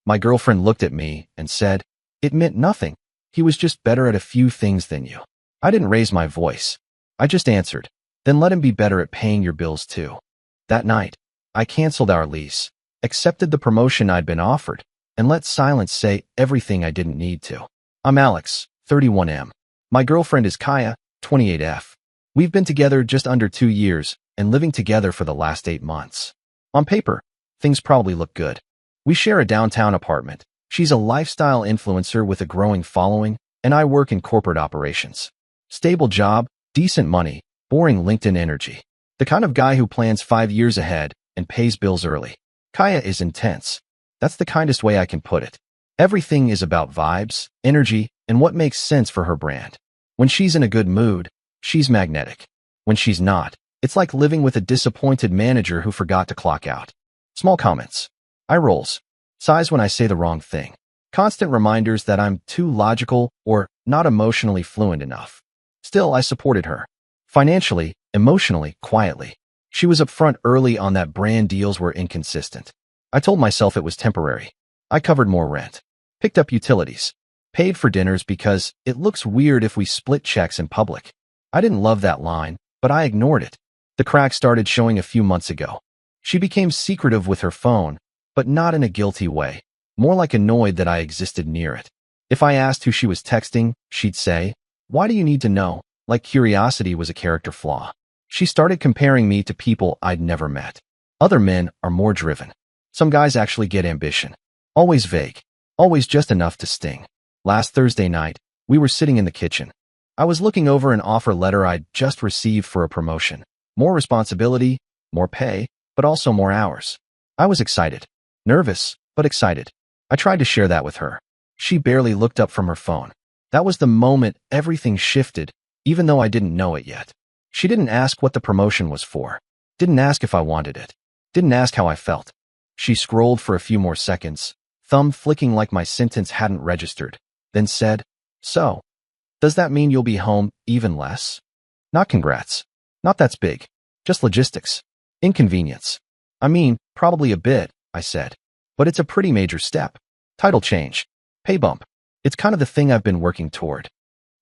My girlfriend looked at me and said, "It meant nothing. He was just better at a few things than you." I didn't raise my voice. I just answered, "Then let him be better at paying your bills too." That night, I canceled our lease, accepted the promotion I'd been offered, and let silence say everything I didn't need to. I'm Alex, 31M. My girlfriend is Kaya, 28F. We've been together just under 2 years and living together for the last 8 months. On paper, things probably look good. We share a downtown apartment. She's a lifestyle influencer with a growing following, and I work in corporate operations. Stable job, decent money, boring LinkedIn energy. The kind of guy who plans 5 years ahead and pays bills early. Kaya is intense. That's the kindest way I can put it. Everything is about vibes, energy, and what makes sense for her brand. When she's in a good mood, she's magnetic. When she's not, it's like living with a disappointed manager who forgot to clock out. Small comments. Eye rolls. Sighs when I say the wrong thing. Constant reminders that I'm too logical or not emotionally fluent enough. Still, I supported her. Financially, emotionally, quietly. She was upfront early on that brand deals were inconsistent. I told myself it was temporary. I covered more rent. Picked up utilities. Paid for dinners because it looks weird if we split checks in public. I didn't love that line, but I ignored it. The cracks started showing a few months ago. She became secretive with her phone, but not in a guilty way, more like annoyed that I existed near it. If I asked who she was texting, she'd say, "Why do you need to know?" Like curiosity was a character flaw. She started comparing me to people I'd never met. Other men are more driven. Some guys actually get ambition. Always vague. Always just enough to sting. Last Thursday night, we were sitting in the kitchen. I was looking over an offer letter I'd just received for a promotion. More responsibility, more pay, but also more hours. I was excited. Nervous, but excited. I tried to share that with her. She barely looked up from her phone. That was the moment everything shifted, even though I didn't know it yet. She didn't ask what the promotion was for. Didn't ask if I wanted it. Didn't ask how I felt. She scrolled for a few more seconds, thumb flicking like my sentence hadn't registered, then said, "So, does that mean you'll be home even less?" Not congrats. Not that's big. Just logistics. Inconvenience. I mean, probably a bit, I said. But it's a pretty major step. Title change. Pay bump. It's kind of the thing I've been working toward.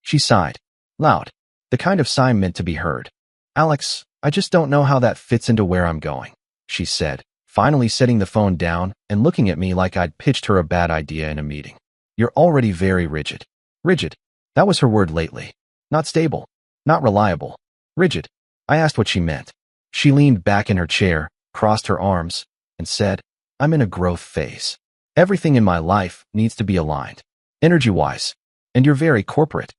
She sighed. Loud. The kind of sigh meant to be heard. "Alex, I just don't know how that fits into where I'm going," she said, finally setting the phone down and looking at me like I'd pitched her a bad idea in a meeting. "You're already very rigid." Rigid. That was her word lately. Not stable. Not reliable. Rigid. I asked what she meant. She leaned back in her chair, crossed her arms, and said, "I'm in a growth phase. Everything in my life needs to be aligned, energy-wise, and you're very corporate."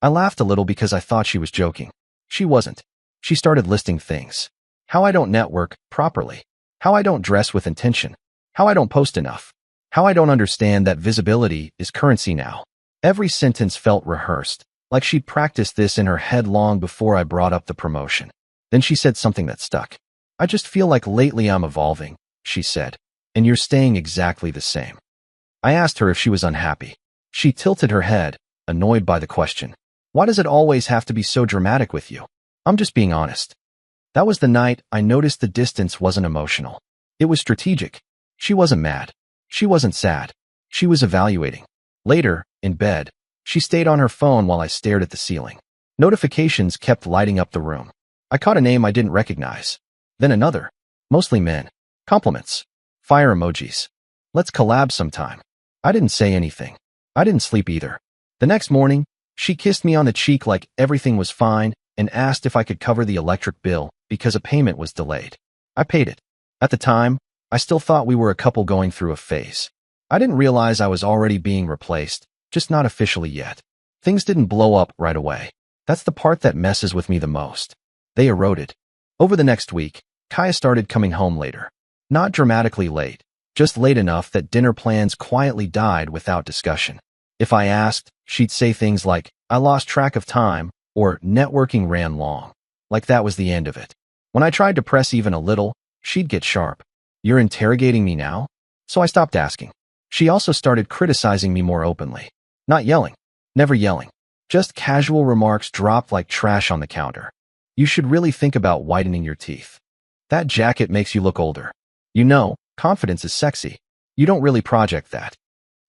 I laughed a little because I thought she was joking. She wasn't. She started listing things. How I don't network properly. How I don't dress with intention. How I don't post enough. How I don't understand that visibility is currency now. Every sentence felt rehearsed, like she'd practiced this in her head long before I brought up the promotion. Then she said something that stuck. "I just feel like lately I'm evolving," she said, "and you're staying exactly the same." I asked her if she was unhappy. She tilted her head, annoyed by the question. "Why does it always have to be so dramatic with you?" "I'm just being honest." That was the night I noticed the distance wasn't emotional. It was strategic. She wasn't mad. She wasn't sad. She was evaluating. Later, in bed, she stayed on her phone while I stared at the ceiling. Notifications kept lighting up the room. I caught a name I didn't recognize. Then another. Mostly men. Compliments. Fire emojis. "Let's collab sometime." I didn't say anything. I didn't sleep either. The next morning, she kissed me on the cheek like everything was fine and asked if I could cover the electric bill because a payment was delayed. I paid it. At the time, I still thought we were a couple going through a phase. I didn't realize I was already being replaced, just not officially yet. Things didn't blow up right away. That's the part that messes with me the most. They eroded. Over the next week, Kaya started coming home later. Not dramatically late, just late enough that dinner plans quietly died without discussion. If I asked, she'd say things like, "I lost track of time," or "networking ran long." Like that was the end of it. When I tried to press even a little, she'd get sharp. "You're interrogating me now?" So I stopped asking. She also started criticizing me more openly. Not yelling. Never yelling. Just casual remarks dropped like trash on the counter. "You should really think about whitening your teeth. That jacket makes you look older. You know, confidence is sexy. You don't really project that.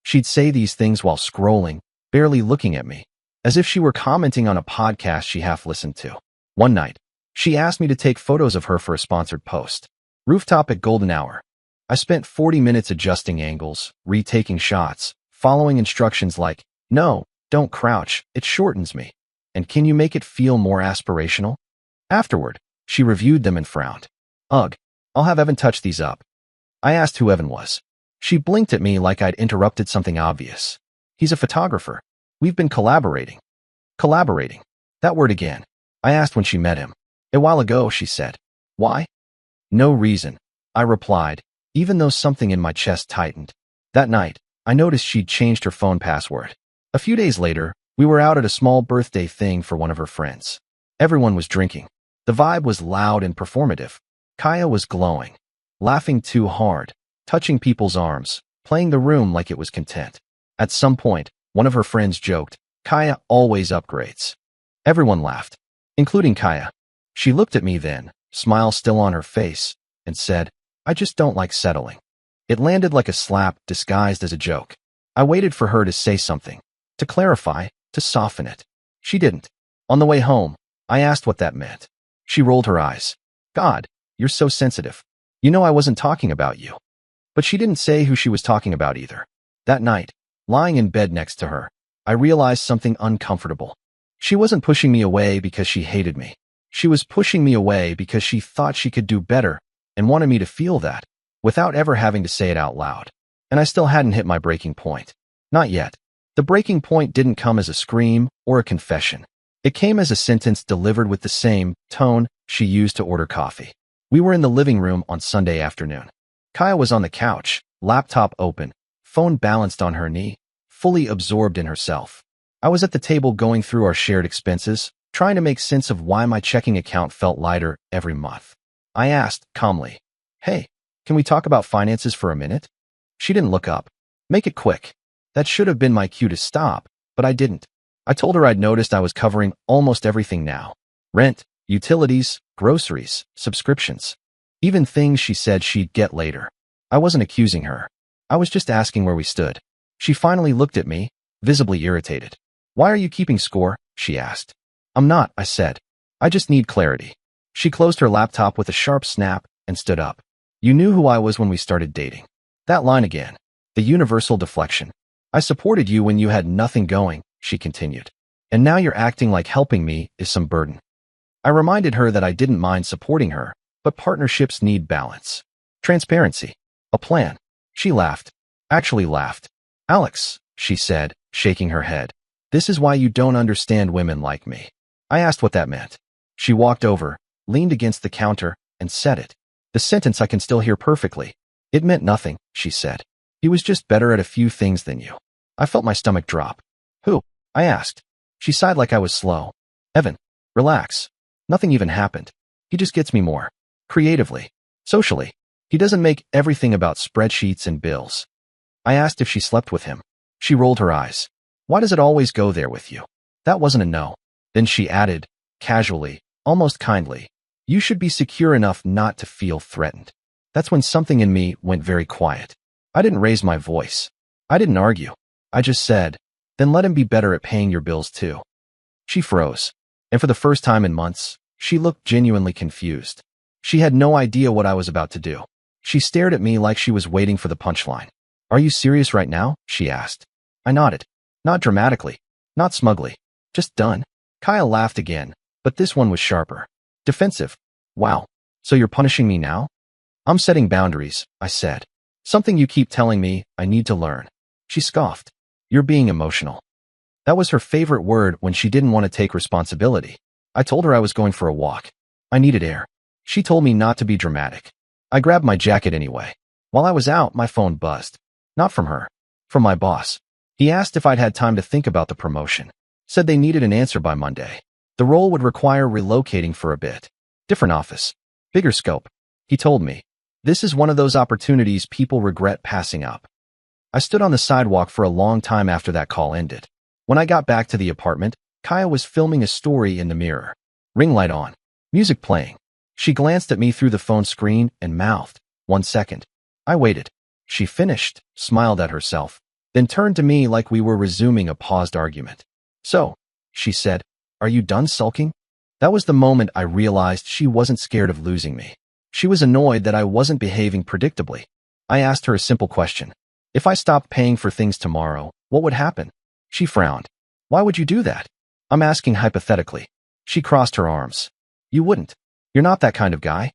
She'd say these things while scrolling, barely looking at me, as if she were commenting on a podcast she half listened to. One night, she asked me to take photos of her for a sponsored post. Rooftop at golden hour. I spent 40 minutes adjusting angles, retaking shots, following instructions like, no, don't crouch, it shortens me. And can you make it feel more aspirational? Afterward, she reviewed them and frowned. Ugh, I'll have Evan touch these up. I asked who Evan was. She blinked at me like I'd interrupted something obvious. He's a photographer. We've been collaborating. Collaborating. That word again. I asked when she met him. A while ago, she said. Why? No reason, I replied, even though something in my chest tightened. That night, I noticed she'd changed her phone password. A few days later, we were out at a small birthday thing for one of her friends. Everyone was drinking. The vibe was loud and performative. Kaya was glowing, laughing too hard, touching people's arms, playing the room like it was content. At some point, one of her friends joked, Kaya always upgrades. Everyone laughed, including Kaya. She looked at me then, smile still on her face, and said, I just don't like settling. It landed like a slap disguised as a joke. I waited for her to say something, to clarify, to soften it. She didn't. On the way home, I asked what that meant. She rolled her eyes. God, you're so sensitive. You know I wasn't talking about you. But she didn't say who she was talking about either. That night, lying in bed next to her, I realized something uncomfortable. She wasn't pushing me away because she hated me. She was pushing me away because she thought she could do better and wanted me to feel that, without ever having to say it out loud. And I still hadn't hit my breaking point. Not yet. The breaking point didn't come as a scream or a confession. It came as a sentence delivered with the same tone she used to order coffee. We were in the living room on Sunday afternoon. Kaya was on the couch, laptop open, phone balanced on her knee, fully absorbed in herself. I was at the table going through our shared expenses, trying to make sense of why my checking account felt lighter every month. I asked, calmly, Hey, can we talk about finances for a minute? She didn't look up. Make it quick. That should have been my cue to stop, but I didn't. I told her I'd noticed I was covering almost everything now. Rent, utilities, groceries, subscriptions. Even things she said she'd get later. I wasn't accusing her. I was just asking where we stood. She finally looked at me, visibly irritated. Why are you keeping score? She asked. I'm not, I said. I just need clarity. She closed her laptop with a sharp snap and stood up. You knew who I was when we started dating. That line again. The universal deflection. I supported you when you had nothing going, she continued. And now you're acting like helping me is some burden. I reminded her that I didn't mind supporting her, but partnerships need balance. Transparency. A plan. She laughed. Actually laughed. Alex, she said, shaking her head. This is why you don't understand women like me. I asked what that meant. She walked over, leaned against the counter, and said it. The sentence I can still hear perfectly. It meant nothing, she said. He was just better at a few things than you. I felt my stomach drop. Who? I asked. She sighed like I was slow. Evan. Relax. Nothing even happened. He just gets me more. Creatively. Socially. He doesn't make everything about spreadsheets and bills. I asked if she slept with him. She rolled her eyes. Why does it always go there with you? That wasn't a no. Then she added, casually, almost kindly, you should be secure enough not to feel threatened. That's when something in me went very quiet. I didn't raise my voice. I didn't argue. I just said, then let him be better at paying your bills too. She froze. And for the first time in months, she looked genuinely confused. She had no idea what I was about to do. She stared at me like she was waiting for the punchline. Are you serious right now? She asked. I nodded. Not dramatically. Not smugly. Just done. Kaya laughed again, but this one was sharper. Defensive. Wow. So you're punishing me now? I'm setting boundaries, I said. Something you keep telling me I need to learn. She scoffed. You're being emotional. That was her favorite word when she didn't want to take responsibility. I told her I was going for a walk. I needed air. She told me not to be dramatic. I grabbed my jacket anyway. While I was out, my phone buzzed. Not from her. From my boss. He asked if I'd had time to think about the promotion. Said they needed an answer by Monday. The role would require relocating for a bit. Different office. Bigger scope. He told me. This is one of those opportunities people regret passing up. I stood on the sidewalk for a long time after that call ended. When I got back to the apartment, Kaya was filming a story in the mirror. Ring light on. Music playing. She glanced at me through the phone screen and mouthed, 1 second. I waited. She finished, smiled at herself, then turned to me like we were resuming a paused argument. So, she said, are you done sulking? That was the moment I realized she wasn't scared of losing me. She was annoyed that I wasn't behaving predictably. I asked her a simple question. If I stopped paying for things tomorrow, what would happen? She frowned. Why would you do that? I'm asking hypothetically. She crossed her arms. You wouldn't. You're not that kind of guy.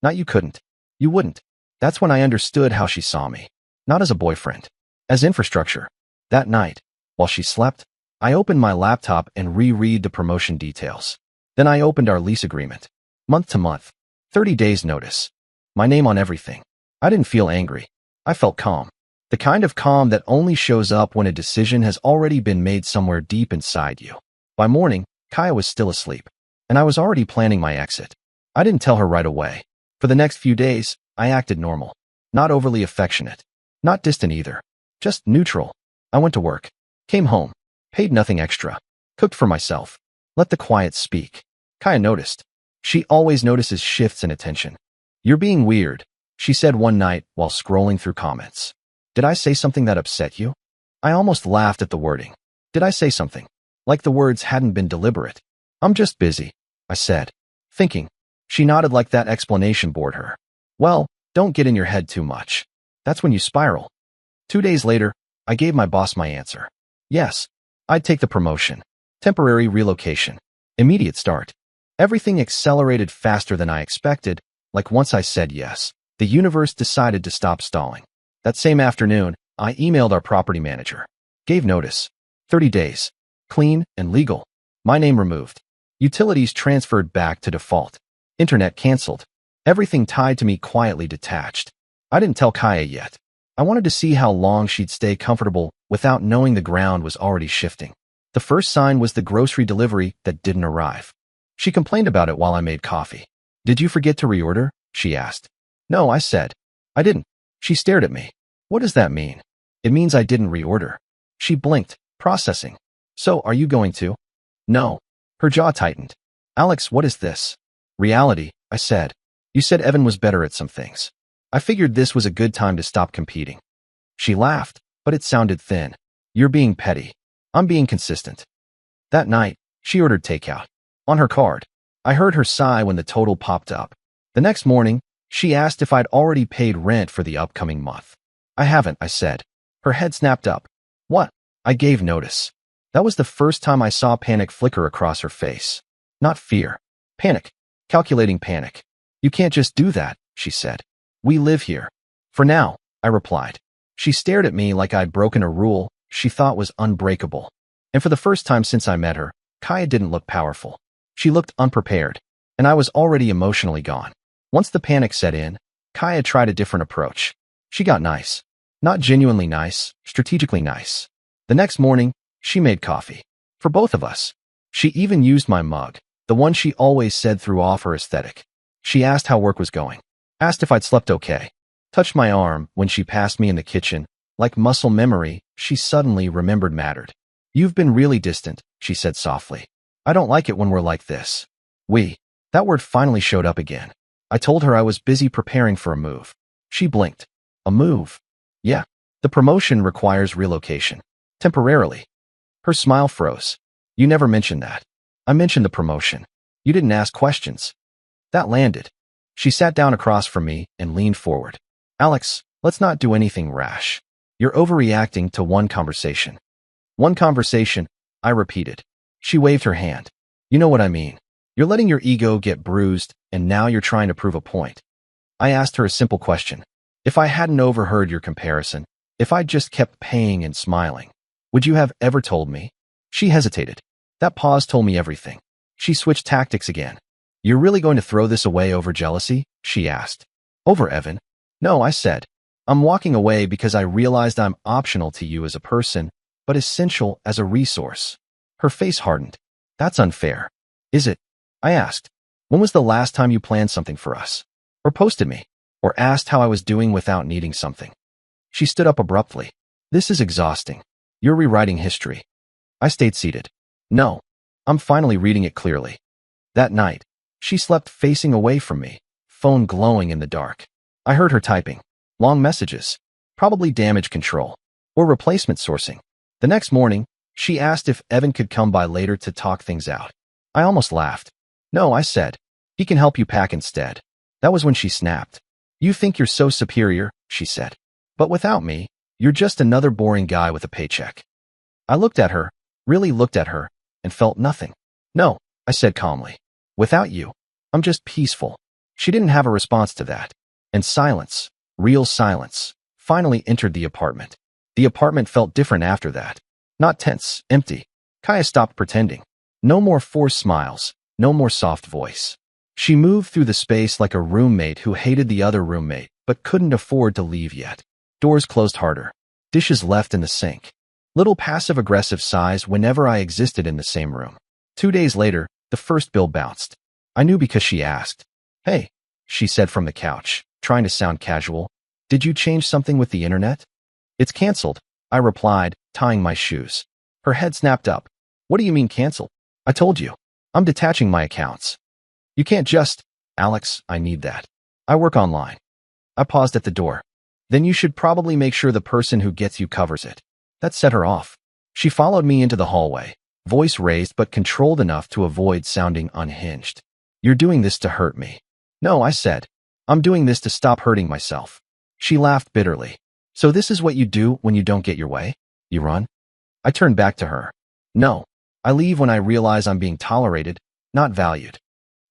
Not you couldn't. You wouldn't. That's when I understood how she saw me. Not as a boyfriend. As infrastructure. That night, while she slept, I opened my laptop and reread the promotion details. Then I opened our lease agreement. Month to month. 30 days notice. My name on everything. I didn't feel angry. I felt calm. The kind of calm that only shows up when a decision has already been made somewhere deep inside you. By morning, Kaya was still asleep, and I was already planning my exit. I didn't tell her right away. For the next few days, I acted normal. Not overly affectionate. Not distant either. Just neutral. I went to work. Came home. Paid nothing extra. Cooked for myself. Let the quiet speak. Kaya noticed. She always notices shifts in attention. You're being weird, she said one night while scrolling through comments. Did I say something that upset you? I almost laughed at the wording. Did I say something? Like the words hadn't been deliberate. I'm just busy, I said. Thinking. She nodded like that explanation bored her. Well, don't get in your head too much. That's when you spiral. 2 days later, I gave my boss my answer. Yes, I'd take the promotion. Temporary relocation. Immediate start. Everything accelerated faster than I expected, like once I said yes, the universe decided to stop stalling. That same afternoon, I emailed our property manager. Gave notice. 30 days. Clean and legal. My name removed. Utilities transferred back to default. Internet canceled. Everything tied to me quietly detached. I didn't tell Kaya yet. I wanted to see how long she'd stay comfortable without knowing the ground was already shifting. The first sign was the grocery delivery that didn't arrive. She complained about it while I made coffee. Did you forget to reorder? She asked. No, I said. I didn't. She stared at me. What does that mean? It means I didn't reorder. She blinked, processing. So, are you going to? No. Her jaw tightened. Alex, what is this? Reality, I said. You said Evan was better at some things. I figured this was a good time to stop competing. She laughed, but it sounded thin. You're being petty. I'm being consistent. That night, she ordered takeout. On her card, I heard her sigh when the total popped up. The next morning, she asked if I'd already paid rent for the upcoming month. I haven't, I said. Her head snapped up. What? I gave notice. That was the first time I saw panic flicker across her face. Not fear. Panic. Calculating panic. You can't just do that, she said. We live here. For now, I replied. She stared at me like I'd broken a rule she thought was unbreakable. And for the first time since I met her, Kaya didn't look powerful. She looked unprepared, and I was already emotionally gone. Once the panic set in, Kaya tried a different approach. She got nice. Not genuinely nice, strategically nice. The next morning, she made coffee. For both of us. She even used my mug, the one she always said threw off her aesthetic. She asked how work was going. Asked if I'd slept okay. Touched my arm when she passed me in the kitchen. Like muscle memory, she suddenly remembered mattered. You've been really distant, she said softly. I don't like it when we're like this. That word finally showed up again. I told her I was busy preparing for a move. She blinked. A move? Yeah. The promotion requires relocation. Temporarily. Her smile froze. You never mentioned that. I mentioned the promotion. You didn't ask questions. That landed. She sat down across from me and leaned forward. Alex, let's not do anything rash. You're overreacting to one conversation. One conversation, I repeated. She waved her hand. You know what I mean. You're letting your ego get bruised, and now you're trying to prove a point. I asked her a simple question. If I hadn't overheard your comparison, if I'd just kept paying and smiling, would you have ever told me? She hesitated. That pause told me everything. She switched tactics again. You're really going to throw this away over jealousy? She asked. Over Evan? No, I said. I'm walking away because I realized I'm optional to you as a person, but essential as a resource. Her face hardened. That's unfair. Is it? I asked. When was the last time you planned something for us? Or posted me? Or asked how I was doing without needing something? She stood up abruptly. This is exhausting. You're rewriting history. I stayed seated. No. I'm finally reading it clearly. That night, she slept facing away from me, phone glowing in the dark. I heard her typing. Long messages. Probably damage control. Or replacement sourcing. The next morning, she asked if Evan could come by later to talk things out. I almost laughed. No, I said. He can help you pack instead. That was when she snapped. You think you're so superior, she said. But without me, you're just another boring guy with a paycheck. I looked at her, really looked at her, and felt nothing. No, I said calmly. Without you, I'm just peaceful. She didn't have a response to that. And silence, real silence, finally entered the apartment. The apartment felt different after that. Not tense, empty. Kaya stopped pretending. No more forced smiles, no more soft voice. She moved through the space like a roommate who hated the other roommate, but couldn't afford to leave yet. Doors closed harder. Dishes left in the sink. Little passive-aggressive sighs whenever I existed in the same room. 2 days later, the first bill bounced. I knew because she asked. Hey, she said from the couch, trying to sound casual. Did you change something with the internet? It's canceled, I replied, tying my shoes. Her head snapped up. What do you mean canceled? I told you. I'm detaching my accounts. You can't just… Alex, I need that. I work online. I paused at the door. Then you should probably make sure the person who gets you covers it. That set her off. She followed me into the hallway, voice raised but controlled enough to avoid sounding unhinged. You're doing this to hurt me. No, I said. I'm doing this to stop hurting myself. She laughed bitterly. So this is what you do when you don't get your way? You run? I turned back to her. No. I leave when I realize I'm being tolerated, not valued.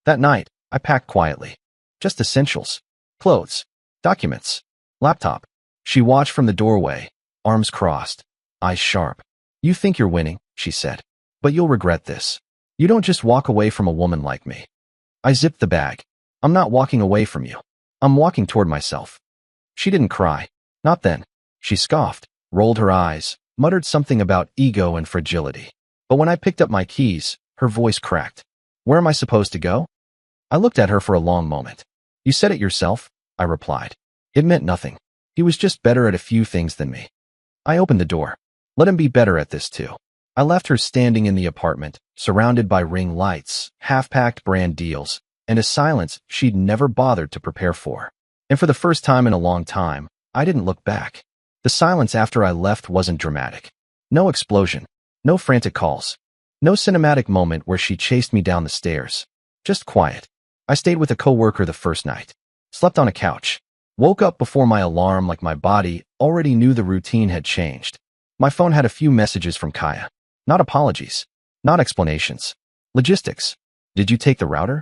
That night, I packed quietly. Just essentials. Clothes. Documents. Laptop. She watched from the doorway, arms crossed, eyes sharp. You think you're winning, she said. But you'll regret this. You don't just walk away from a woman like me. I zipped the bag. I'm not walking away from you. I'm walking toward myself. She didn't cry. Not then. She scoffed, rolled her eyes, muttered something about ego and fragility. But when I picked up my keys, her voice cracked. Where am I supposed to go? I looked at her for a long moment. You said it yourself, I replied. It meant nothing. He was just better at a few things than me. I opened the door. Let him be better at this too. I left her standing in the apartment, surrounded by ring lights, half-packed brand deals, and a silence she'd never bothered to prepare for. And for the first time in a long time, I didn't look back. The silence after I left wasn't dramatic. No explosion. No frantic calls. No cinematic moment where she chased me down the stairs. Just quiet. I stayed with a coworker the first night. Slept on a couch. Woke up before my alarm like my body already knew the routine had changed. My phone had a few messages from Kaya. Not apologies. Not explanations. Logistics. Did you take the router?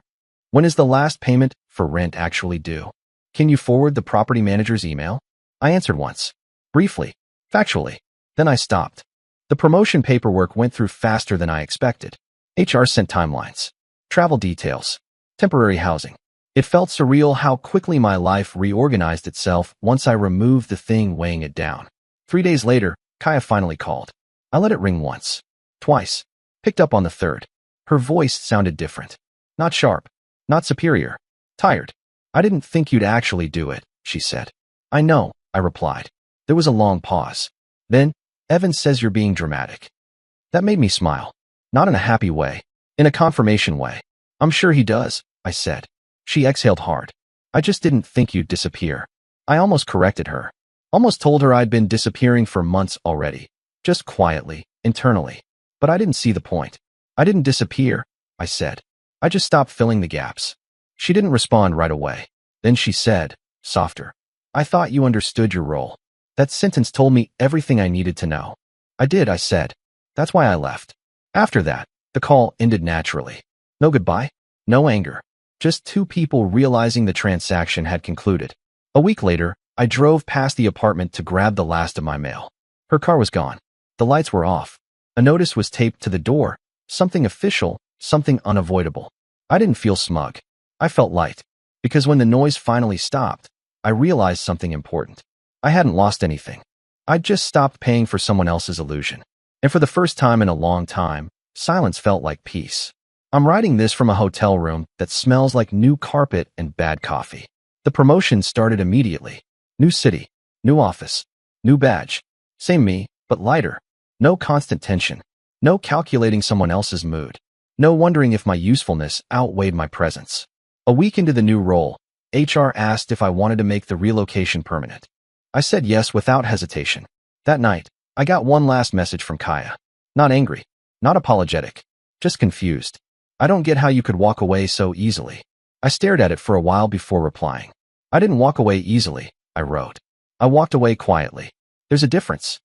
When is the last payment for rent actually due? Can you forward the property manager's email? I answered once. Briefly. Factually. Then I stopped. The promotion paperwork went through faster than I expected. HR sent timelines. Travel details. Temporary housing. It felt surreal how quickly my life reorganized itself once I removed the thing weighing it down. 3 days later, Kaya finally called. I let it ring once. Twice. Picked up on the third. Her voice sounded different. Not sharp. Not superior. Tired. I didn't think you'd actually do it, she said. I know, I replied. There was a long pause. Then, Evan says you're being dramatic. That made me smile. Not in a happy way. In a confirmation way. I'm sure he does, I said. She exhaled hard. I just didn't think you'd disappear. I almost corrected her. Almost told her I'd been disappearing for months already. Just quietly, internally. But I didn't see the point. I didn't disappear, I said. I just stopped filling the gaps. She didn't respond right away. Then she said, softer. I thought you understood your role. That sentence told me everything I needed to know. I did, I said. That's why I left. After that, the call ended naturally. No goodbye. No anger. Just two people realizing the transaction had concluded. A week later, I drove past the apartment to grab the last of my mail. Her car was gone. The lights were off. A notice was taped to the door. Something official, something unavoidable. I didn't feel smug. I felt light. Because when the noise finally stopped, I realized something important. I hadn't lost anything. I'd just stopped paying for someone else's illusion. And for the first time in a long time, silence felt like peace. I'm writing this from a hotel room that smells like new carpet and bad coffee. The promotion started immediately. New city, new office, new badge. Same me, but lighter. No constant tension. No calculating someone else's mood. No wondering if my usefulness outweighed my presence. A week into the new role, HR asked if I wanted to make the relocation permanent. I said yes without hesitation. That night, I got one last message from Kaya. Not angry, not apologetic, just confused. I don't get how you could walk away so easily. I stared at it for a while before replying. I didn't walk away easily, I wrote. I walked away quietly. There's a difference.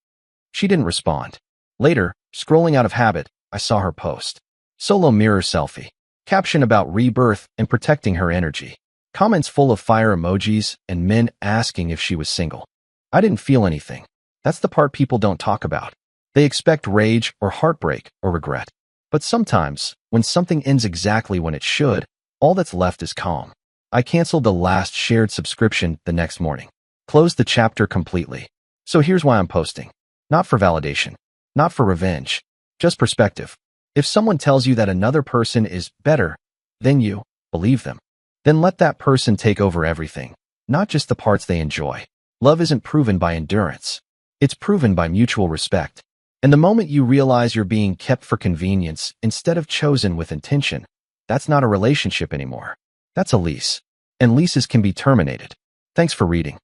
She didn't respond. Later, scrolling out of habit, I saw her post. Solo mirror selfie. Caption about rebirth and protecting her energy. Comments full of fire emojis and men asking if she was single. I didn't feel anything. That's the part people don't talk about. They expect rage or heartbreak or regret. But sometimes, when something ends exactly when it should, all that's left is calm. I canceled the last shared subscription the next morning. Closed the chapter completely. So here's why I'm posting. Not for validation. Not for revenge. Just perspective. If someone tells you that another person is better than you, believe them. Then let that person take over everything, not just the parts they enjoy. Love isn't proven by endurance. It's proven by mutual respect. And the moment you realize you're being kept for convenience instead of chosen with intention, that's not a relationship anymore. That's a lease. And leases can be terminated. Thanks for reading.